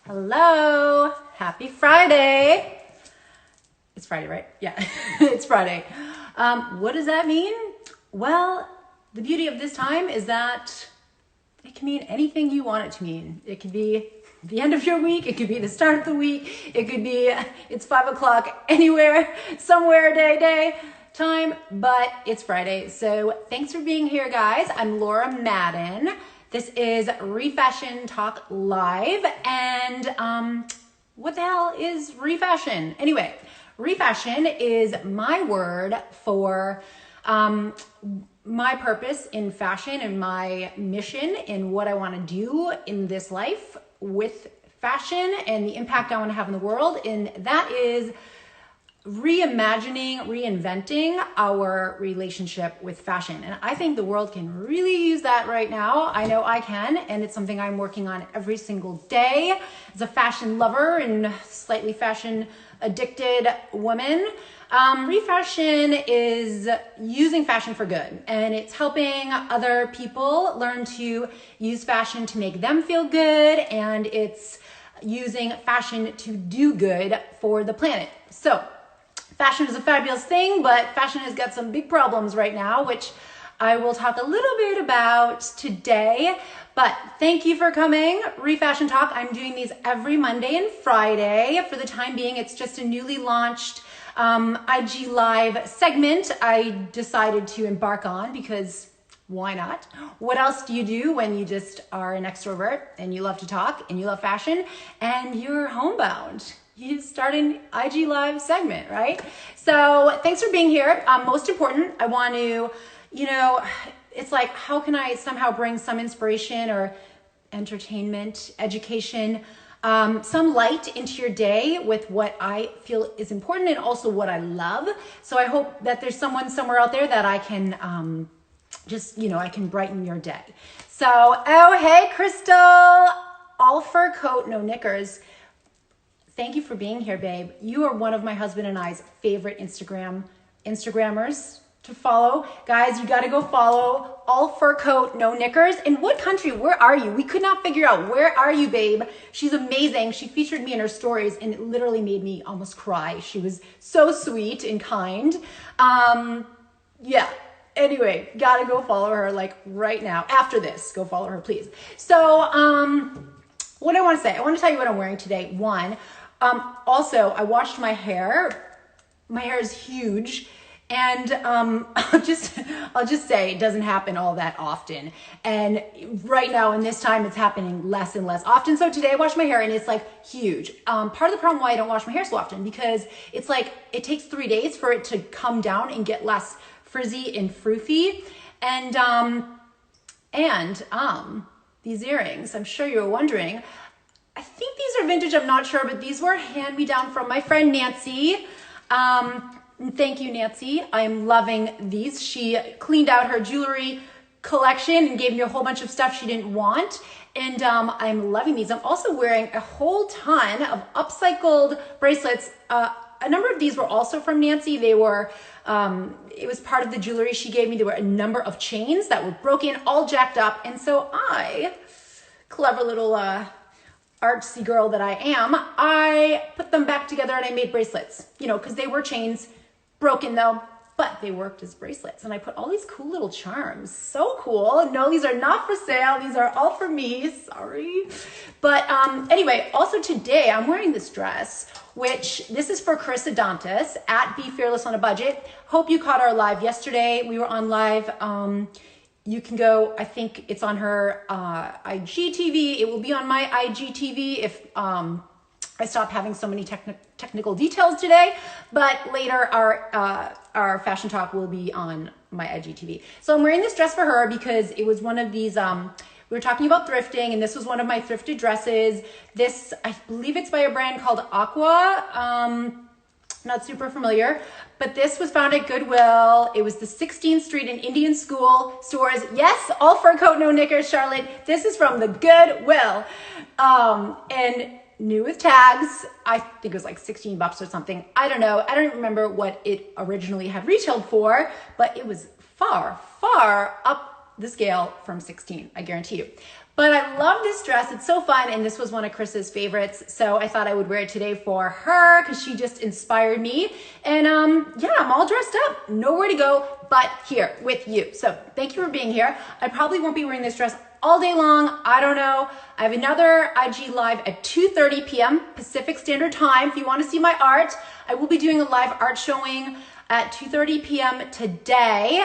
Hello, happy Friday. It's Friday, right? Yeah, it's Friday. What does that mean? Well, the beauty of this time is that it can mean anything you want it to mean. It could be the end of your week. It could be the start of the week. It could be it's 5 o'clock anywhere, somewhere, day, time, but it's Friday. So thanks for being here, guys. I'm Laura Madden. This is ReFashionTalk Live, and what the hell is ReFashion? Anyway, ReFashion is my word for my purpose in fashion and my mission in what I want to do in this life with fashion and the impact I want to have in the world, and that is reimagining, reinventing our relationship with fashion. And I think the world can really use that right now. I know I can, and it's something I'm working on every single day as a fashion lover and slightly fashion addicted woman. ReFashion is using fashion for good, and it's helping other people learn to use fashion to make them feel good, and it's using fashion to do good for the planet. So fashion is a fabulous thing, but fashion has got some big problems right now, which I will talk a little bit about today. But thank you for coming. ReFashion Talk. I'm doing these every Monday and Friday. For the time being, it's just a newly launched IG Live segment I decided to embark on because why not? What else do you do when you just are an extrovert and you love to talk and you love fashion and you're homebound? You start an IG Live segment, right? So thanks for being here. Most important, I want to, it's like, how can I somehow bring some inspiration or entertainment, education, some light into your day with what I feel is important and also what I love. So I hope that there's someone somewhere out there that I can I can brighten your day. So, oh, hey, Crystal, all fur coat, no knickers. Thank you for being here, babe. You are one of my husband and I's favorite Instagrammers to follow. Guys, you got to go follow all fur coat, no knickers. In what country? Where are you? We could not figure out. Where are you, babe? She's amazing. She featured me in her stories, and it literally made me almost cry. She was so sweet and kind. Yeah. Anyway, got to go follow her like right now. After this, go follow her, please. So, what I want to say, I want to tell you what I'm wearing today. One, also, I washed my hair. My hair is huge. And I'll just say it doesn't happen all that often. And right now in this time, it's happening less and less often. So today I washed my hair and it's like huge. Part of the problem why I don't wash my hair so often, because it's like it takes 3 days for it to come down and get less frizzy and froofy. And these earrings, I'm sure you're wondering, I think these are vintage, I'm not sure, but these were hand-me-down from my friend Nancy. Thank you, Nancy. I'm loving these. She cleaned out her jewelry collection and gave me a whole bunch of stuff she didn't want. And I'm loving these. I'm also wearing a whole ton of upcycled bracelets. A number of these were also from Nancy. They were, it was part of the jewelry she gave me. There were a number of chains that were broken, all jacked up. And so I, clever little artsy girl that I am, I put them back together and I made bracelets, because they were chains, broken though, but they worked as bracelets. And I put all these cool little charms. So cool. No, these are not for sale. These are all for me. Sorry. But anyway, also today I'm wearing this dress, which this is for Carissa Dantas at Be Fearless on a Budget. Hope you caught our live yesterday. We were on live. You can go, I think it's on her IGTV. It will be on my IGTV if I stop having so many technical details today. But later, our fashion talk will be on my IGTV. So I'm wearing this dress for her because it was one of these, we were talking about thrifting, and this was one of my thrifted dresses. This, I believe it's by a brand called Aqua. Not super familiar, but this was found at Goodwill. It was the 16th Street and Indian School stores. Yes, all fur coat, no knickers, Charlotte. This is from the Goodwill. And new with tags. I think it was like $16 or something. I don't know. I don't remember what it originally had retailed for, but it was far, far up the scale from 16, I guarantee you. But I love this dress. It's so fun. And this was one of Chris's favorites. So I thought I would wear it today for her because she just inspired me. And yeah, I'm all dressed up. Nowhere to go but here with you. So thank you for being here. I probably won't be wearing this dress all day long. I don't know. I have another IG live at 2:30 p.m. Pacific Standard Time. If you want to see my art, I will be doing a live art showing at 2:30 p.m. today.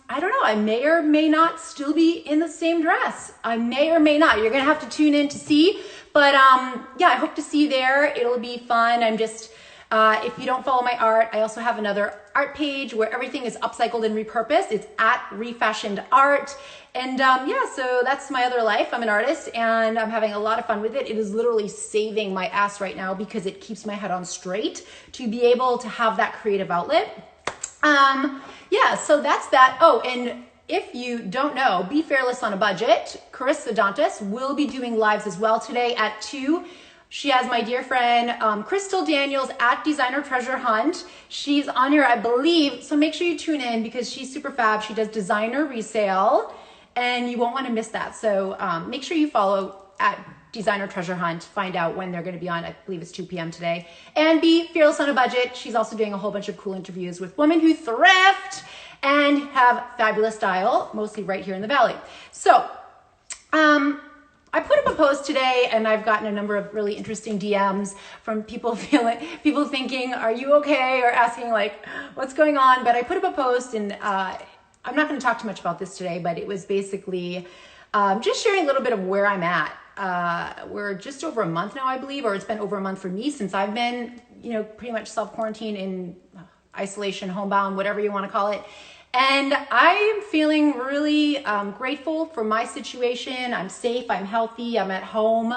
I don't know. I may or may not still be in the same dress. I may or may not. You're going to have to tune in to see. But yeah, I hope to see you there. It'll be fun. I'm just, if you don't follow my art, I also have another art page where everything is upcycled and repurposed. It's at ReFashioned Art. And yeah, so that's my other life. I'm an artist and I'm having a lot of fun with it. It is literally saving my ass right now because it keeps my head on straight to be able to have that creative outlet. Yeah, so that's that. Oh, and if you don't know, Be Fearless on a Budget, Carissa Dantas will be doing lives as well today at 2. She has my dear friend, Crystal Daniels at Designer Treasure Hunt. She's on here, I believe. So make sure you tune in because she's super fab. She does designer resale and you won't want to miss that. So make sure you follow at Designer Treasure Hunt, find out when they're going to be on. I believe it's 2 p.m. today. And Be Fearless on a Budget. She's also doing a whole bunch of cool interviews with women who thrift and have fabulous style, mostly right here in the Valley. So I put up a post today and I've gotten a number of really interesting DMs from people thinking, are you okay? Or asking like, what's going on? But I put up a post and I'm not going to talk too much about this today, but it was basically just sharing a little bit of where I'm at. We're just over a month now, I believe, or it's been over a month for me since I've been, pretty much self-quarantined in isolation, homebound, whatever you want to call it. And I am feeling really grateful for my situation. I'm safe, I'm healthy, I'm at home.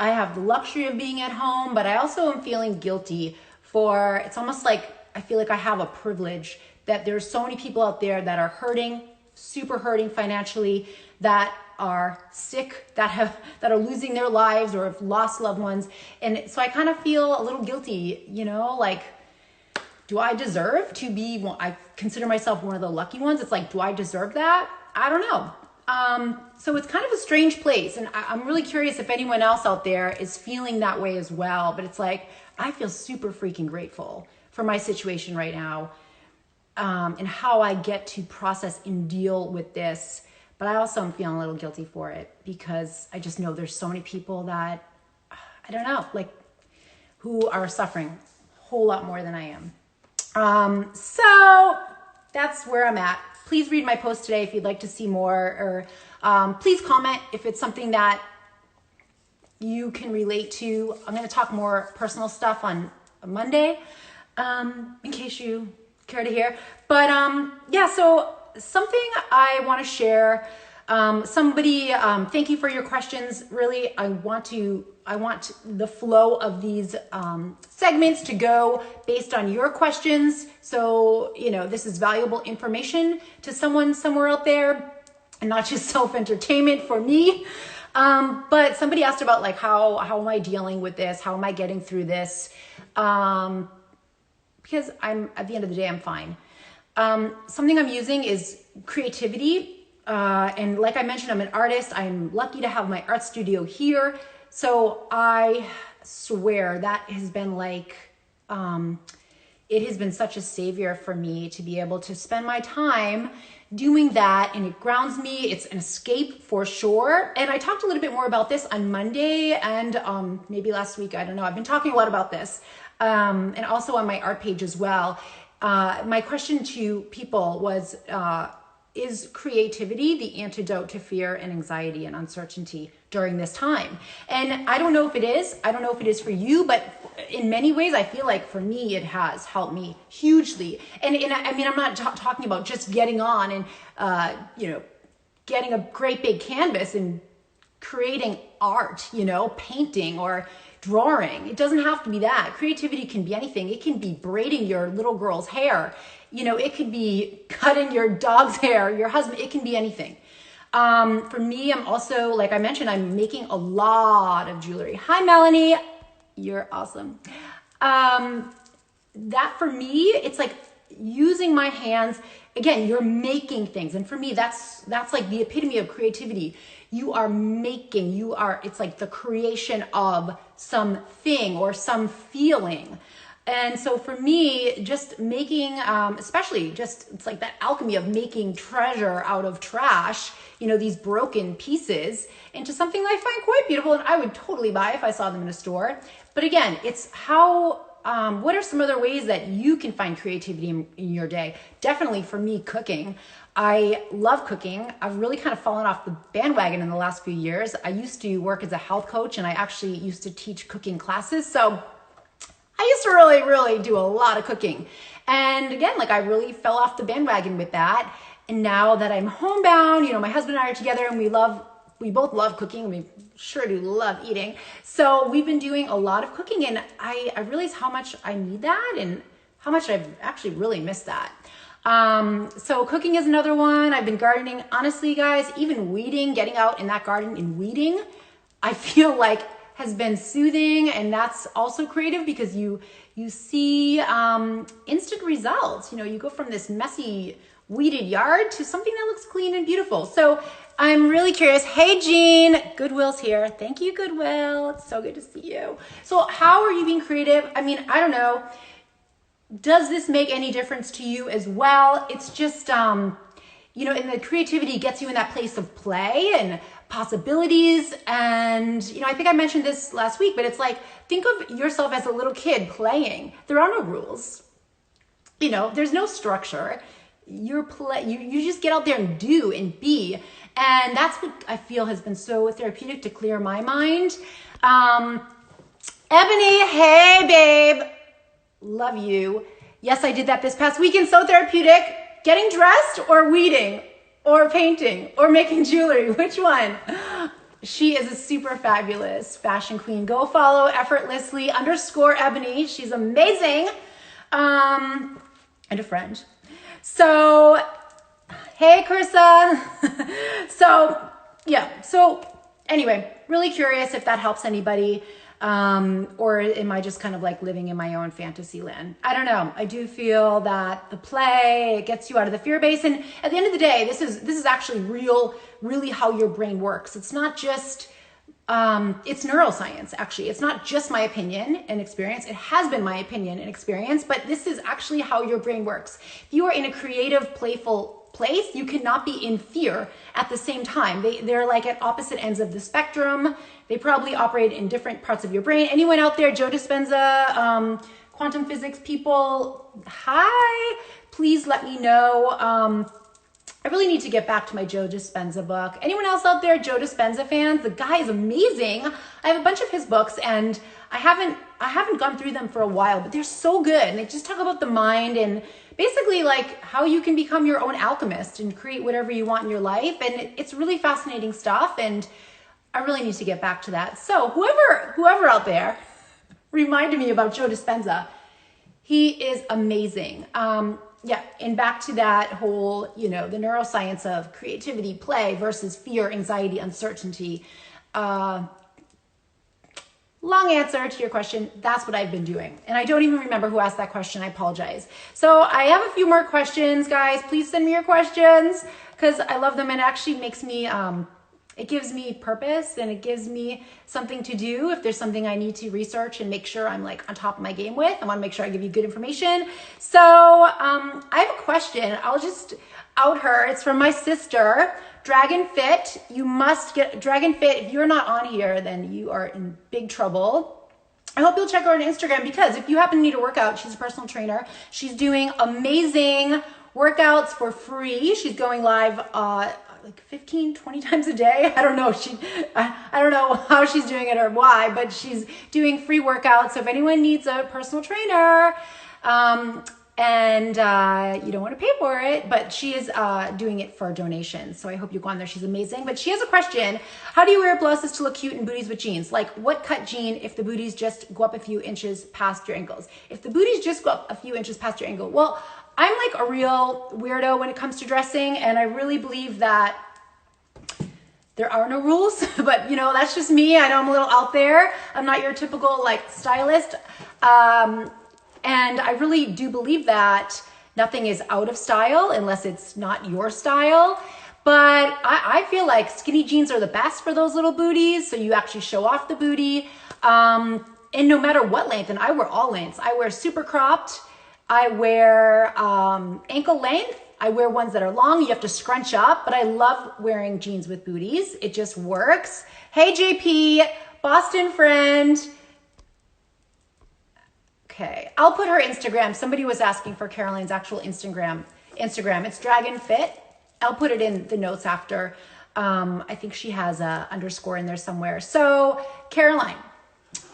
I have the luxury of being at home, but I also am feeling guilty for, it's almost like I feel like I have a privilege that there's so many people out there that are hurting, super hurting financially, that are sick, that are losing their lives or have lost loved ones. And so I kind of feel a little guilty, like, do I deserve to be, I consider myself one of the lucky ones. It's like, do I deserve that? I don't know. So it's kind of a strange place. And I'm really curious if anyone else out there is feeling that way as well. But it's like, I feel super freaking grateful for my situation right now and how I get to process and deal with this. But I also am feeling a little guilty for it because I just know there's so many people that, I don't know, like who are suffering a whole lot more than I am. So that's where I'm at. Please read my post today if you'd like to see more, or please comment if it's something that you can relate to. I'm going to talk more personal stuff on Monday, in case you care to hear. But yeah, so something I want to share. Thank you for your questions. Really, I want the flow of these segments to go based on your questions. So, this is valuable information to someone somewhere out there and not just self-entertainment for me. But somebody asked about like, how am I dealing with this? How am I getting through this? Because at the end of the day, I'm fine. Something I'm using is creativity. And like I mentioned, I'm an artist. I'm lucky to have my art studio here. So I swear that has been like, it has been such a savior for me to be able to spend my time doing that. And it grounds me. It's an escape for sure. And I talked a little bit more about this on Monday and maybe last week. I don't know. I've been talking a lot about this and also on my art page as well. My question to people was, is creativity the antidote to fear and anxiety and uncertainty during this time? And I don't know if it is. I don't know if it is for you, but in many ways, I feel like for me, it has helped me hugely. And I mean, I'm not talking about just getting on and, getting a great big canvas and creating art, painting or drawing. It doesn't have to be that. Creativity can be anything. It can be braiding your little girl's hair. It could be cutting your dog's hair, your husband. It can be anything. For me, I'm also, like I mentioned, I'm making a lot of jewelry. Hi, Melanie. You're awesome. That for me, it's like using my hands. Again, you're making things. And for me, that's like the epitome of creativity. You are making, it's like the creation of something or some feeling. And so for me, just making, especially just, it's like that alchemy of making treasure out of trash, these broken pieces into something that I find quite beautiful and I would totally buy if I saw them in a store. But again, it's how, what are some other ways that you can find creativity in your day? Definitely for me, cooking. I love cooking. I've really kind of fallen off the bandwagon in the last few years. I used to work as a health coach and I actually used to teach cooking classes. So I used to really, really do a lot of cooking. And again, like I really fell off the bandwagon with that. And now that I'm homebound, my husband and I are together and we both love cooking. We sure do love eating. So we've been doing a lot of cooking and I realize how much I need that and how much I've actually really missed that. So cooking is another one. I've been gardening. Honestly, guys, even weeding, getting out in that garden and weeding, I feel like has been soothing, and that's also creative because you see instant results. You go from this messy weeded yard to something that looks clean and beautiful. So I'm really curious. Hey, Jean, Goodwill's here. Thank you, Goodwill. It's so good to see you. So how are you being creative? I mean, I don't know. Does this make any difference to you as well? It's just, and the creativity gets you in that place of play and possibilities. And, I think I mentioned this last week, but it's like, think of yourself as a little kid playing. There are no rules. There's no structure. You just get out there and do and be. And that's what I feel has been so therapeutic to clear my mind. Ebony, hey, babe. Love you. Yes, I did that this past weekend. So therapeutic. Getting dressed or weeding or painting or making jewelry. Which one? She is a super fabulous fashion queen. Go follow effortlessly_Ebony. She's amazing. And a friend. So, hey, Carissa. So anyway, really curious if that helps anybody. Or am I just kind of like living in my own fantasy land? I don't know. I do feel that the play, it gets you out of the fear base. And at the end of the day, this is actually really how your brain works. It's not just, it's neuroscience, actually. It's not just my opinion and experience. It has been my opinion and experience, but this is actually how your brain works. If you are in a creative, playful place, you cannot be in fear at the same time. They're like at opposite ends of the spectrum. They probably operate in different parts of your brain. Anyone out there, Joe Dispenza, quantum physics people, hi, please let me know. I really need to get back to my Joe Dispenza book. Anyone else out there, Joe Dispenza fans? The guy is amazing. I have a bunch of his books and I haven't gone through them for a while, but they're so good. And they just talk about the mind and basically like how you can become your own alchemist and create whatever you want in your life. And it's really fascinating stuff. And I really need to get back to that. So whoever out there reminded me about Joe Dispenza, he is amazing. And back to that whole, the neuroscience of creativity, play versus fear, anxiety, uncertainty. Long answer to your question. That's what I've been doing. And I don't even remember who asked that question. I apologize. So I have a few more questions, guys. Please send me your questions because I love them. And it actually makes me, it gives me purpose and it gives me something to do if there's something I need to research and make sure I'm like on top of my game with. I want to make sure I give you good information. So I have a question. I'll just out her. It's from my sister, Dragon Fit. You must get Dragon Fit. If you're not on here, then you are in big trouble. I hope you'll check her on Instagram because if you happen to need a workout, she's a personal trainer. She's doing amazing workouts for free. She's going live like 15, 20 times a day. I don't know. I don't know how she's doing it or why, but she's doing free workouts. So if anyone needs a personal trainer, and you don't want to pay for it, but she is doing it for donations. So I hope you go on there. She's amazing. But she has a question. How do you wear blouses to look cute in booties with jeans? Like what cut jean if the booties just go up a few inches past your ankles? If the booties just go up a few inches past your ankle, well, I'm like a real weirdo when it comes to dressing. And I really believe that there are no rules, but that's just me. I know I'm a little out there. I'm not your typical like stylist. And I really do believe that nothing is out of style unless it's not your style. but I feel like skinny jeans are the best for those little booties. So you actually show off the booty. And no matter what length, and I wear all lengths. I wear super cropped. I wear ankle length. I wear ones that are long. You have to scrunch up, but I love wearing jeans with booties. It just works. Hey, JP, Boston friend. Okay, I'll put her Instagram. Somebody was asking for Caroline's actual Instagram. It's Dragon Fit. I'll put it in the notes after. I think she has a underscore in there somewhere. So Caroline,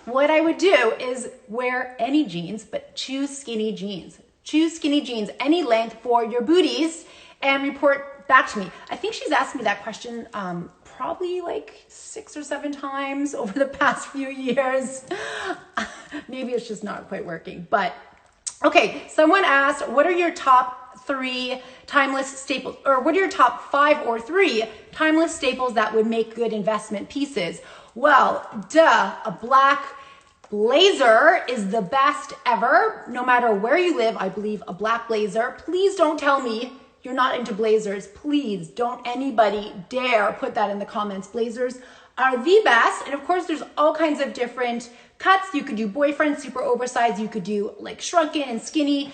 what I would do is wear any jeans, but choose skinny jeans. Choose skinny jeans, any length for your booties, and report back to me. I think she's asked me that question probably like 6 or 7 times over the past few years. Maybe it's just not quite working, but okay. Someone asked, what are your top 3 timeless staples, or what are your top 5 or 3 timeless staples that would make good investment pieces? Well, a black blazer is the best ever. No matter where you live, I believe a black blazer. Please don't tell me you're not into blazers. Please don't anybody dare put that in the comments. Blazers are the best. And of course, there's all kinds of different cuts. You could do boyfriend, super oversized. You could do like shrunken and skinny,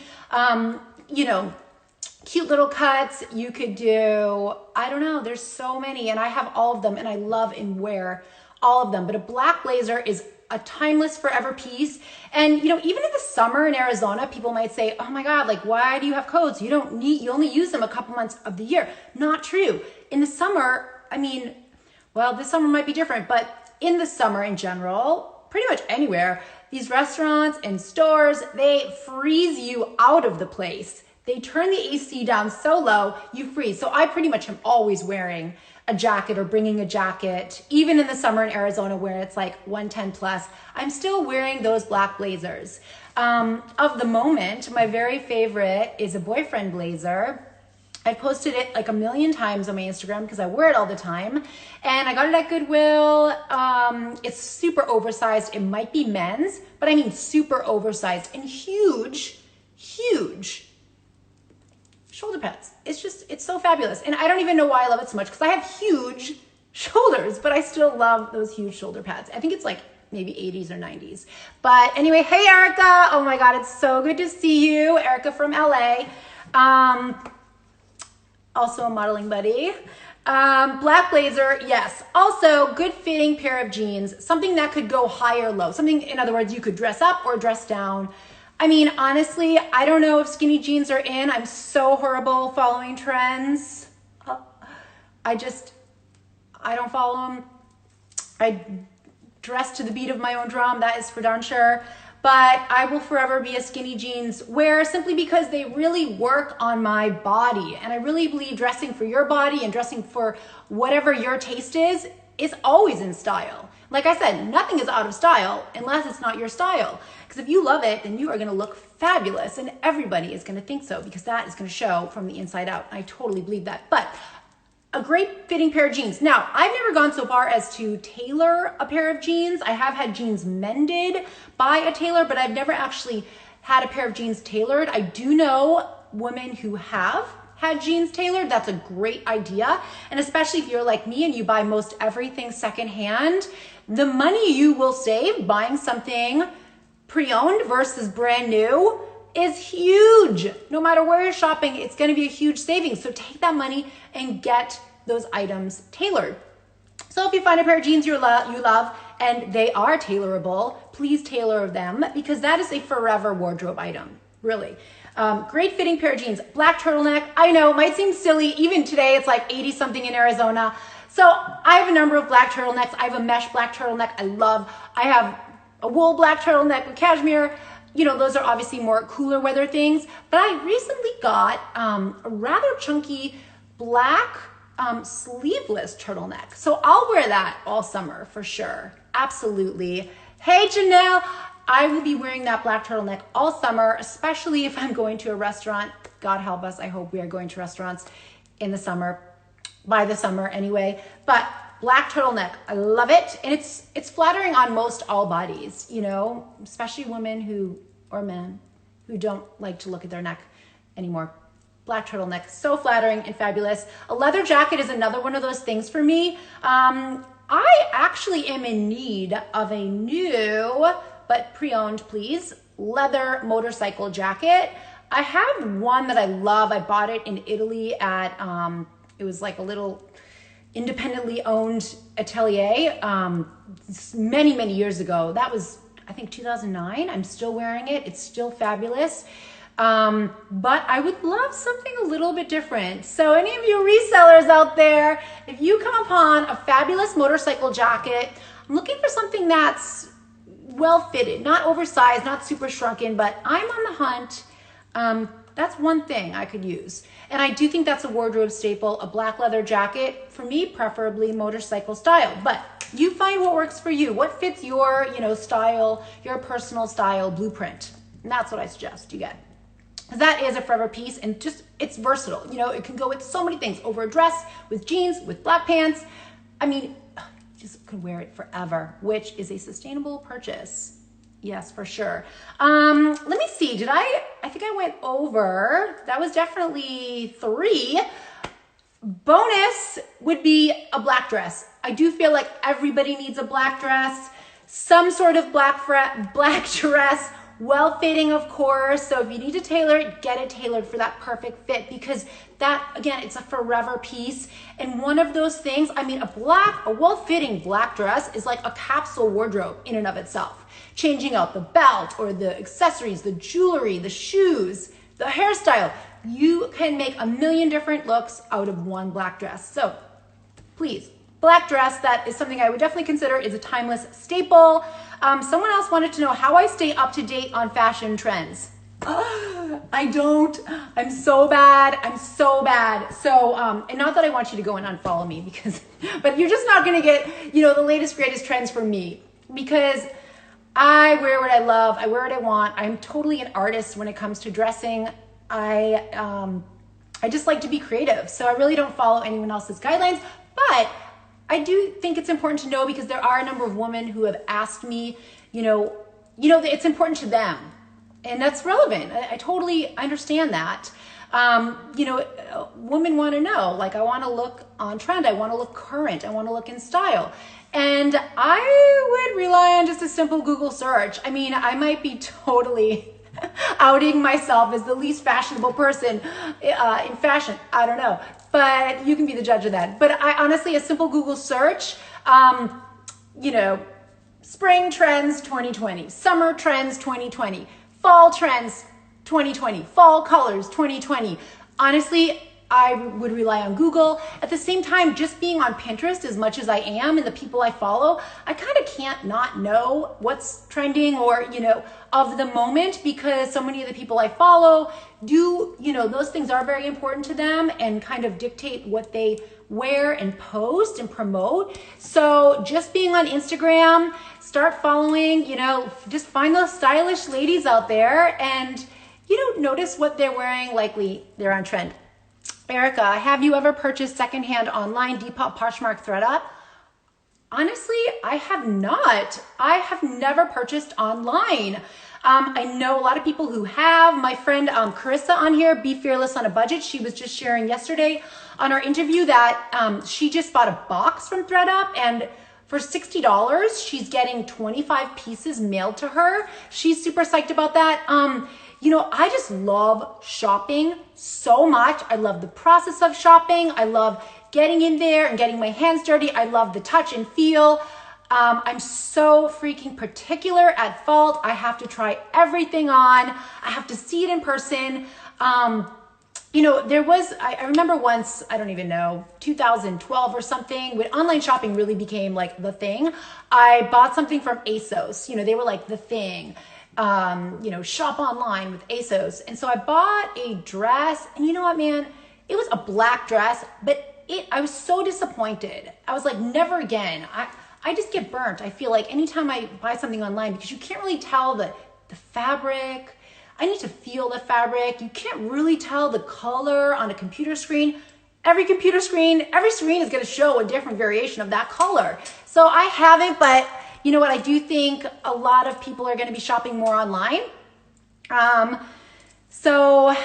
cute little cuts. You could do, I don't know, there's so many, and I have all of them, and I love and wear all of them. But a black blazer is a timeless forever piece. And even in the summer in Arizona, people might say, oh my God, like, why do you have coats? You only use them a couple months of the year. Not true. In the summer, this summer might be different, but in the summer in general, pretty much anywhere, these restaurants and stores, they freeze you out of the place. They turn the AC down so low, you freeze. So I pretty much am always wearing a jacket or bringing a jacket. Even in the summer in Arizona where it's like 110 plus, I'm still wearing those black blazers. Of the moment, my very favorite is a boyfriend blazer. I posted it like 1,000,000 times on my Instagram because I wear it all the time. And I got it at Goodwill. It's super oversized. It might be men's, but I mean super oversized and huge shoulder pads. It's so fabulous. And I don't even know why I love it so much because I have huge shoulders, but I still love those huge shoulder pads. I think it's like maybe 80s or 90s. But anyway, hey Erica. Oh my God, it's so good to see you. Erica from LA. Also a modeling buddy. Black blazer, yes. Also, good fitting pair of jeans. Something that could go high or low. Something, in other words, you could dress up or dress down. I mean, honestly, I don't know if skinny jeans are in. I'm so horrible following trends. I don't follow them. I dress to the beat of my own drum. That is for darn sure. But I will forever be a skinny jeans wearer simply because they really work on my body. And I really believe dressing for your body and dressing for whatever your taste is always in style. Like I said, nothing is out of style unless it's not your style. Because if you love it, then you are going to look fabulous and everybody is going to think so because that is going to show from the inside out. I totally believe that. But a great fitting pair of jeans. Now, I've never gone so far as to tailor a pair of jeans. I have had jeans mended by a tailor, but I've never actually had a pair of jeans tailored. I do know women who have had jeans tailored. That's a great idea. And especially if you're like me and you buy most everything secondhand, the money you will save buying something pre-owned versus brand new is huge. No matter where you're shopping, it's going to be a huge savings. So take that money and get those items tailored. So if you find a pair of jeans you love and they are tailorable, please tailor them because that is a forever wardrobe item, really. Great fitting pair of jeans. Black turtleneck. I know it might seem silly. Even today, it's like 80 something in Arizona. So I have a number of black turtlenecks. I have a mesh black turtleneck I have a wool black turtleneck with cashmere. Those are obviously more cooler weather things. But I recently got a rather chunky black sleeveless turtleneck. So I'll wear that all summer for sure. Absolutely. Hey, Janelle. I will be wearing that black turtleneck all summer, especially if I'm going to a restaurant. God help us. I hope we are going to restaurants in the summer, by the summer anyway. But black turtleneck, I love it. And it's flattering on most all bodies, especially women or men who don't like to look at their neck anymore. Black turtleneck, so flattering and fabulous. A leather jacket is another one of those things for me. I actually am in need of a new, but pre-owned please, leather motorcycle jacket. I have one that I love. I bought it in Italy at, it was like a little independently owned atelier many, many years ago. That was, I think, 2009. I'm still wearing it. It's still fabulous. But I would love something a little bit different. So any of you resellers out there, if you come upon a fabulous motorcycle jacket, I'm looking for something that's well fitted, not oversized, not super shrunken, but I'm on the hunt. That's one thing I could use. And I do think that's a wardrobe staple, a black leather jacket, for me, preferably motorcycle style. But you find what works for you, what fits your, style, your personal style blueprint. And that's what I suggest you get. That is a forever piece, and just, it's versatile. It can go with so many things, over a dress, with jeans, with black pants. I mean, you just could wear it forever, which is a sustainable purchase. Yes, for sure. Let me see, I think I went over, that was definitely 3. Bonus would be a black dress. I do feel like everybody needs a black dress, some sort of black dress, well-fitting, of course. So if you need to tailor it, get it tailored for that perfect fit, because that, again, it's a forever piece. And one of those things, I mean, a well-fitting black dress is like a capsule wardrobe in and of itself. Changing out the belt or the accessories, the jewelry, the shoes, the hairstyle. You can make a million different looks out of one black dress. So please, black dress, that is something I would definitely consider is a timeless staple. Someone else wanted to know how I stay up to date on fashion trends. I don't. I'm so bad. So, and not that I want you to go and unfollow me, but you're just not going to get, the latest, greatest trends from me, because I wear what I love. I wear what I want. I'm totally an artist when it comes to dressing. I just like to be creative. So I really don't follow anyone else's guidelines, but I do think it's important to know, because there are a number of women who have asked me, it's important to them, and that's relevant. I totally understand that. Women want to know, like, I want to look on trend. I want to look current. I want to look in style. And I would rely on just a simple Google search. I mean, I might be totally outing myself as the least fashionable person in fashion. I don't know, but you can be the judge of that. But I honestly, a simple Google search, spring trends 2020, summer trends 2020, fall trends 2020, fall colors 2020. Honestly, I would rely on Google. At the same time, just being on Pinterest as much as I am and the people I follow, I kind of can't not know what's trending or, of the moment, because so many of the people I follow do, those things are very important to them and kind of dictate what they wear and post and promote. So just being on Instagram, start following, just find those stylish ladies out there and, notice what they're wearing. Likely they're on trend. Erica, have you ever purchased secondhand online, Depop, Poshmark, ThredUp? Honestly, I have not. I have never purchased online. I know a lot of people who have. My friend Carissa on here, Be Fearless on a Budget, she was just sharing yesterday on our interview that she just bought a box from ThredUp, and for $60, she's getting 25 pieces mailed to her. She's super psyched about that. I just love shopping so much. I love the process of shopping. I love getting in there and getting my hands dirty. I love the touch and feel. I'm so freaking particular at fault. I have to try everything on. I have to see it in person. I remember once, I don't even know, 2012 or something, when online shopping really became like the thing. I bought something from ASOS. They were like the thing. Shop online with ASOS. And so I bought a dress, and you know what, man? It was a black dress, but I was so disappointed. I was like, never again. I just get burnt. I feel like anytime I buy something online, because you can't really tell the fabric. I need to feel the fabric. You can't really tell the color on a computer screen. Every screen is going to show a different variation of that color. So I haven't, but you know what? I do think a lot of people are going to be shopping more online. So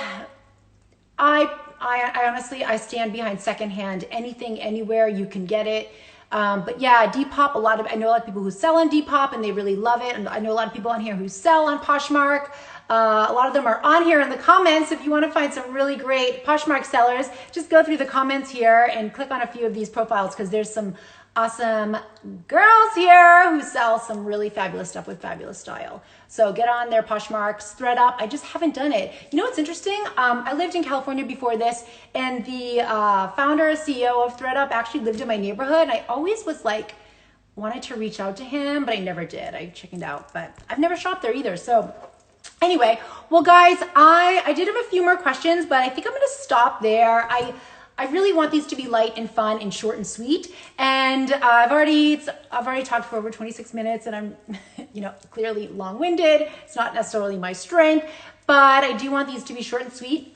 I honestly, I stand behind secondhand. Anything, anywhere, you can get it. But yeah, Depop, I know a lot of people who sell on Depop and they really love it. And I know a lot of people on here who sell on Poshmark. A lot of them are on here in the comments. If you want to find some really great Poshmark sellers, just go through the comments here and click on a few of these profiles, because there's some awesome girls here who sell some really fabulous stuff with fabulous style. So get on their Poshmarks, ThredUp. I just haven't done it. You know what's interesting? I lived in California before this, and the founder, CEO of ThredUp actually lived in my neighborhood. And I always was like, wanted to reach out to him, but I never did. I chickened out, but I've never shopped there either. So anyway, well guys, I did have a few more questions, but I think I'm gonna stop there. I really want these to be light and fun and short and sweet. And I've already talked for over 26 minutes, and I'm, clearly long-winded. It's not necessarily my strength, but I do want these to be short and sweet.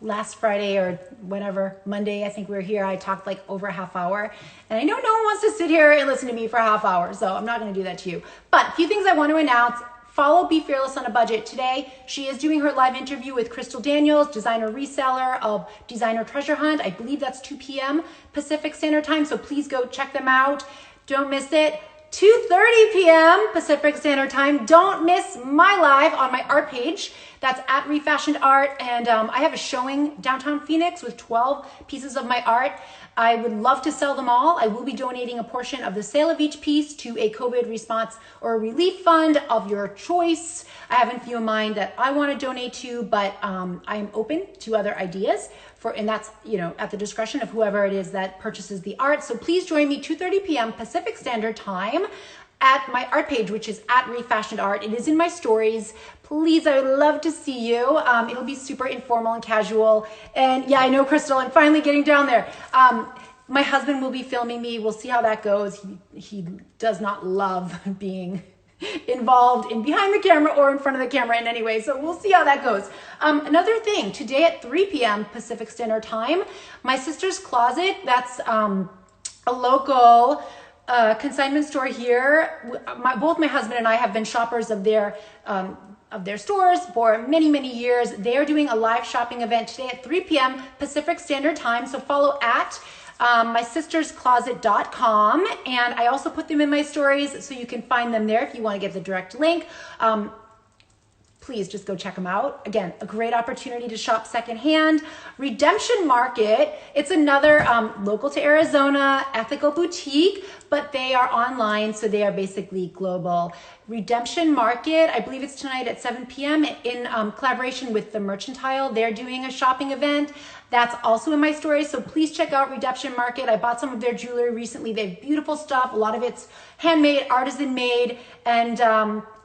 Last Friday or whatever, Monday, I think we were here, I talked like over a half hour. And I know no one wants to sit here and listen to me for a half hour, so I'm not gonna do that to you. But a few things I want to announce. Follow Be Fearless on a Budget today. She is doing her live interview with Crystal Daniels, designer reseller of Designer Treasure Hunt. I believe that's 2 p.m. Pacific Standard Time, so please go check them out. Don't miss it. 2:30 p.m. Pacific Standard Time. Don't miss my live on my art page. That's at ReFashioned Art, and I have a showing downtown Phoenix with 12 pieces of my art. I would love to sell them all. I will be donating a portion of the sale of each piece to a COVID response or relief fund of your choice. I have a few in mind that I want to donate to, but I am open to other ideas and that's, at the discretion of whoever it is that purchases the art. So please join me 2:30 p.m. Pacific Standard Time at my art page, which is at ReFashioned Art. It is in my stories. Please, I would love to see you. It'll be super informal and casual. And yeah, I know, Crystal, I'm finally getting down there. My husband will be filming me. We'll see how that goes. He does not love being involved in behind the camera or in front of the camera in any way. So we'll see how that goes. Another thing, today at 3 p.m. Pacific Standard Time, my sister's closet, that's a local consignment store here. Both my husband and I have been shoppers of their stores for many, many years. They are doing a live shopping event today at 3 p.m. Pacific Standard Time. So follow at mysisterscloset.com, and I also put them in my stories, so you can find them there if you want to get the direct link. Please just go check them out. Again, a great opportunity to shop secondhand. Redemption Market, it's another local to Arizona ethical boutique, but they are online, so they are basically global. Redemption Market, I believe it's tonight at 7 p.m. in collaboration with The Merchantile. They're doing a shopping event. That's also in my story, so please check out Redemption Market. I bought some of their jewelry recently. They have beautiful stuff. A lot of it's handmade, artisan made, and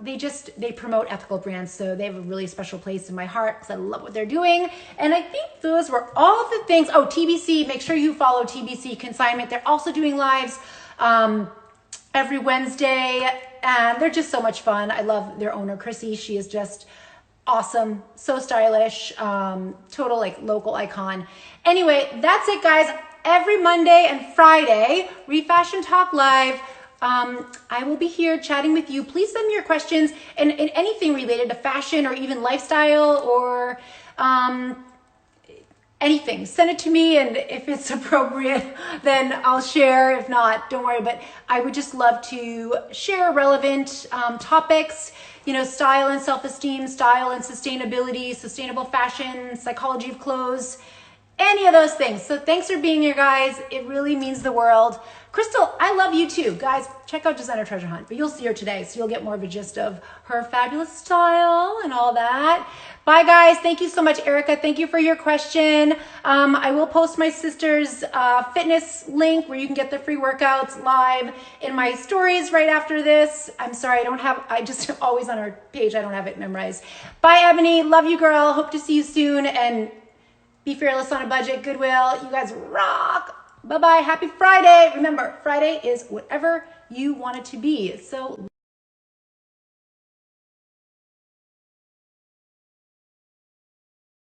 they promote ethical brands, so they have a really special place in my heart because I love what they're doing. And I think those were all of the things. Oh, TBC, make sure you follow TBC Consignment. They're also doing lives every Wednesday, and they're just so much fun. I love their owner, Chrissy. She is just awesome, so stylish, total like local icon. Anyway, that's it, guys. Every Monday and Friday, ReFashionTalk Live. I will be here chatting with you. Please send me your questions and anything related to fashion or even lifestyle or anything. Send it to me, and if it's appropriate, then I'll share. If not, don't worry. But I would just love to share relevant topics, style and self-esteem, style and sustainability, sustainable fashion, psychology of clothes, any of those things. So thanks for being here, guys. It really means the world. Crystal, I love you too. Guys, check out Designer Treasure Hunt, but you'll see her today, so you'll get more of a gist of her fabulous style and all that. Bye, guys. Thank you so much, Erica. Thank you for your question. I will post my sister's fitness link where you can get the free workouts live in my stories right after this. I'm sorry, I just always on her page, I don't have it memorized. Bye, Ebony. Love you, girl. Hope to see you soon, and be fearless on a budget. Goodwill. You guys rock. Bye-bye. Happy Friday. Remember, Friday is whatever you want it to be. So